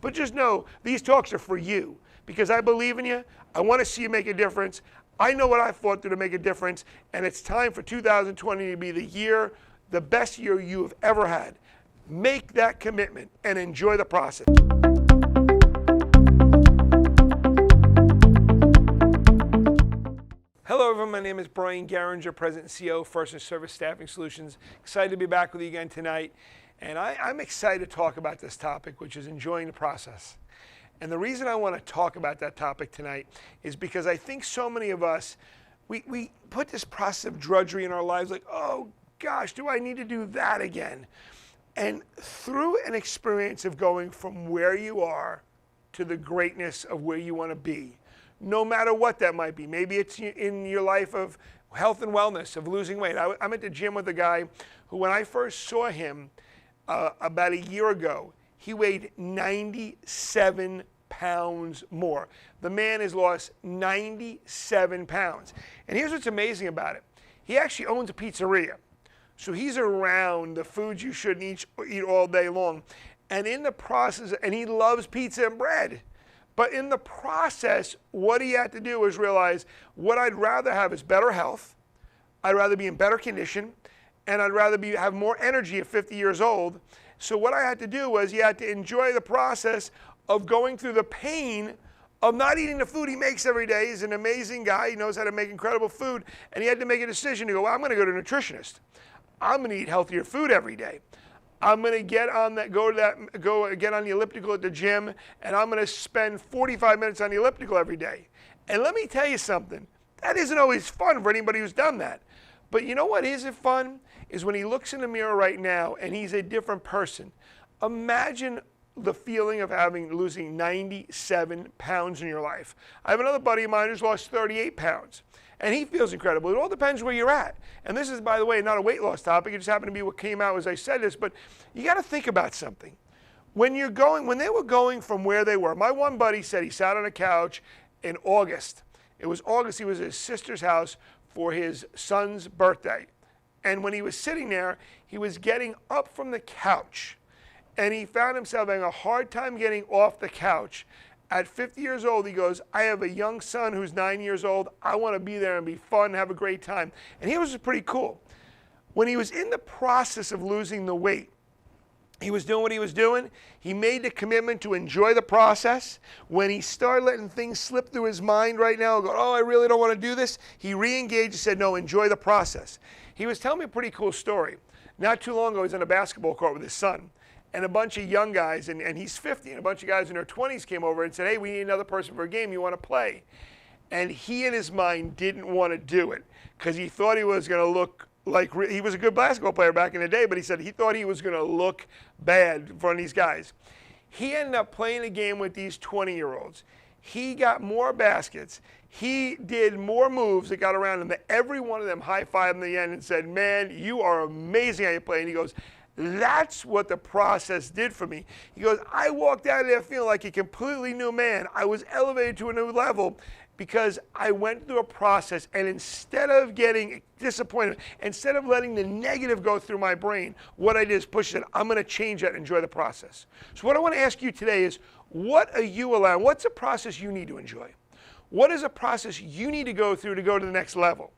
But just know, these talks are for you because I believe in you. I want to see you make a difference. I know what I fought through to make a difference, and it's time for 2020 to be the year, the best year you have ever had. Make that commitment and enjoy the process. Hello everyone, my name is Brian Garinger, President and CEO of First and Service Staffing Solutions. Excited to be back with you again tonight. And I'm excited to talk about this topic, which is enjoying the process. And the reason I want to talk about that topic tonight is because I think so many of us, we put this process of drudgery in our lives like, oh gosh, do I need to do that again? And through an experience of going from where you are to the greatness of where you want to be, no matter what that might be. Maybe it's in your life of health and wellness, of losing weight. I'm at the gym with a guy who, when I first saw him about a year ago, he weighed 97 pounds more. The man has lost 97 pounds. And here's what's amazing about it. He actually owns a pizzeria. So he's around the foods you shouldn't eat all day long. And in the process, and he loves pizza and bread. But in the process, what he had to do was realize what I'd rather have is better health, I'd rather be in better condition, and I'd rather have more energy at 50 years old. So what I had to do was he had to enjoy the process of going through the pain of not eating the food he makes every day. He's an amazing guy. He knows how to make incredible food. And he had to make a decision to go, well, I'm going to go to a nutritionist. I'm going to eat healthier food every day. I'm going to get on the elliptical at the gym, and I'm going to spend 45 minutes on the elliptical every day. And let me tell you something, that isn't always fun for anybody who's done that. But you know what isn't fun? Is when he looks in the mirror right now and he's a different person. Imagine the feeling of losing 97 pounds in your life. I have another buddy of mine who's lost 38 pounds. And he feels incredible. It all depends where you're at. And this is, by the way, not a weight loss topic. It just happened to be what came out as I said this. But you got to think about something. When they were going from where they were, my one buddy said he sat on a couch in August. It was August. He was at his sister's house for his son's birthday. And when he was sitting there, he was getting up from the couch. And he found himself having a hard time getting off the couch. At 50 years old, he goes, I have a young son who's 9 years old. I want to be there and be fun and have a great time. And he was pretty cool. When he was in the process of losing the weight, he was doing what he was doing. He made the commitment to enjoy the process. When he started letting things slip through his mind right now, go, oh, I really don't want to do this, he re-engaged and said, no, enjoy the process. He was telling me a pretty cool story. Not too long ago, he was on a basketball court with his son. And a bunch of young guys, and he's 50, and a bunch of guys in their 20s came over and said, hey, we need another person for a game. You want to play? And he, in his mind, didn't want to do it because he thought he was going to look like, he was a good basketball player back in the day, but he said he thought he was going to look bad in front of these guys. He ended up playing a game with these 20-year-olds. He got more baskets. He did more moves that got around him. Every one of them high-fived him in the end and said, man, you are amazing how you play. And he goes, that's what the process did for me. He goes, I walked out of there feeling like a completely new man. I was elevated to a new level because I went through a process, and instead of getting disappointed, instead of letting the negative go through my brain, what I did is push it. I'm going to change that and enjoy the process. So what I want to ask you today is, what are you allowing? What's a process you need to enjoy? What is a process you need to go through to go to the next level?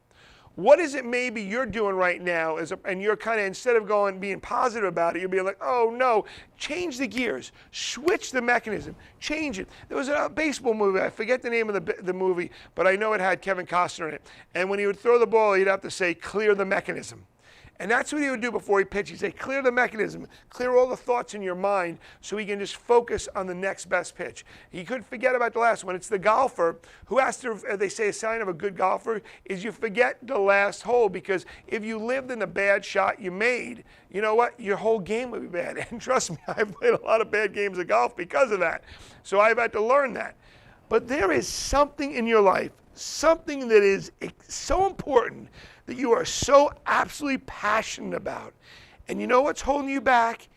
What is it maybe you're doing right now and you're kind of, instead of being positive about it, you're being like, oh no, change the gears, switch the mechanism, change it. There was a baseball movie, I forget the name of the movie, but I know it had Kevin Costner in it. And when he would throw the ball, he'd have to say, clear the mechanism. And that's what he would do before he pitched. He'd say, clear the mechanism, clear all the thoughts in your mind so he can just focus on the next best pitch. He couldn't forget about the last one. It's the golfer who has to, they say a sign of a good golfer is you forget the last hole, because if you lived in the bad shot you made, you know what, your whole game would be bad. And trust me, I've played a lot of bad games of golf because of that. So I've had to learn that. But there is something in your life, something that is so important that you are so absolutely passionate about. And you know what's holding you back?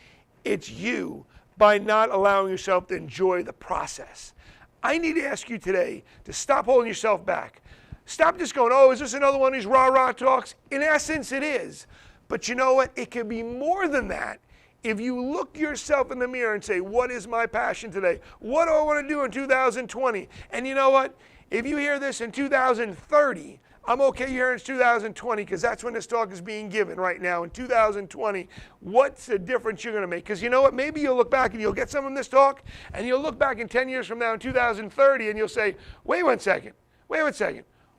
It's you, by not allowing yourself to enjoy the process. I need to ask you today to stop holding yourself back. Stop just going, oh, is this another one of these rah-rah talks? In essence, it is. But you know what? It can be more than that if you look yourself in the mirror and say, what is my passion today? What do I want to do in 2020? And you know what? If you hear this in 2030, I'm okay hearing it's 2020 because that's when this talk is being given right now. In 2020, what's the difference you're going to make? Because you know what? Maybe you'll look back and you'll get some of this talk, and you'll look back in 10 years from now in 2030 and you'll say, wait 1 second.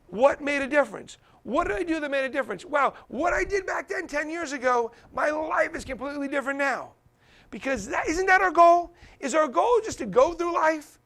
What made a difference? What did I do that made a difference? Wow, what I did back then 10 years ago, my life is completely different now. Because isn't that our goal? Is our goal just to go through life?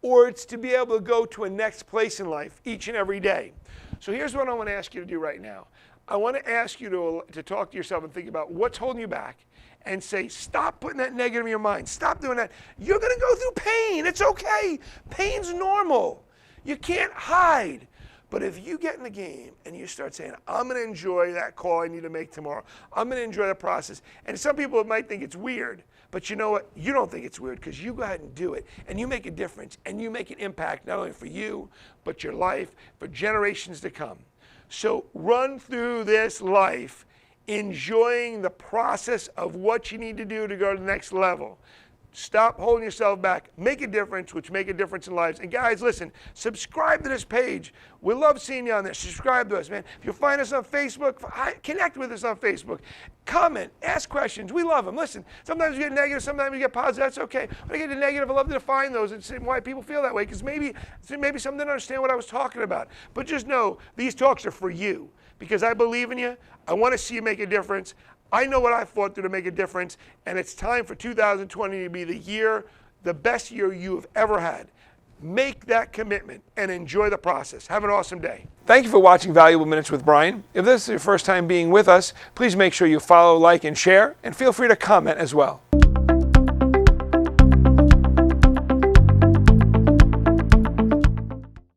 Or it's to be able to go to a next place in life each and every day? So here's what I want to ask you to do right now. I want to ask you to talk to yourself and think about what's holding you back and say, stop putting that negative in your mind. Stop doing that. You're going to go through pain. It's okay. Pain's normal. You can't hide. But if you get in the game and you start saying, I'm going to enjoy that call I need to make tomorrow. I'm going to enjoy the process. And some people might think it's weird. But you know what? You don't think it's weird because you go ahead and do it. And you make a difference. And you make an impact not only for you, but your life, for generations to come. So run through this life enjoying the process of what you need to do to go to the next level. Stop holding yourself back. Make a difference, which make a difference in lives. And guys, listen, subscribe to this page. We love seeing you on there. Subscribe to us, man. If you find us on Facebook, connect with us on Facebook. Comment, ask questions. We love them. Listen, sometimes we get negative, sometimes we get positive. That's okay. When I get the negative, I love to define those and see why people feel that way, because maybe some didn't understand what I was talking about. But just know, these talks are for you, because I believe in you. I want to see you make a difference. I know what I fought through to make a difference, and it's time for 2020 to be the best year you have ever had. Make that commitment and enjoy the process. Have an awesome day. Thank you for watching Valuable Minutes with Brian. If this is your first time being with us, please make sure you follow, like, and share, and feel free to comment as well.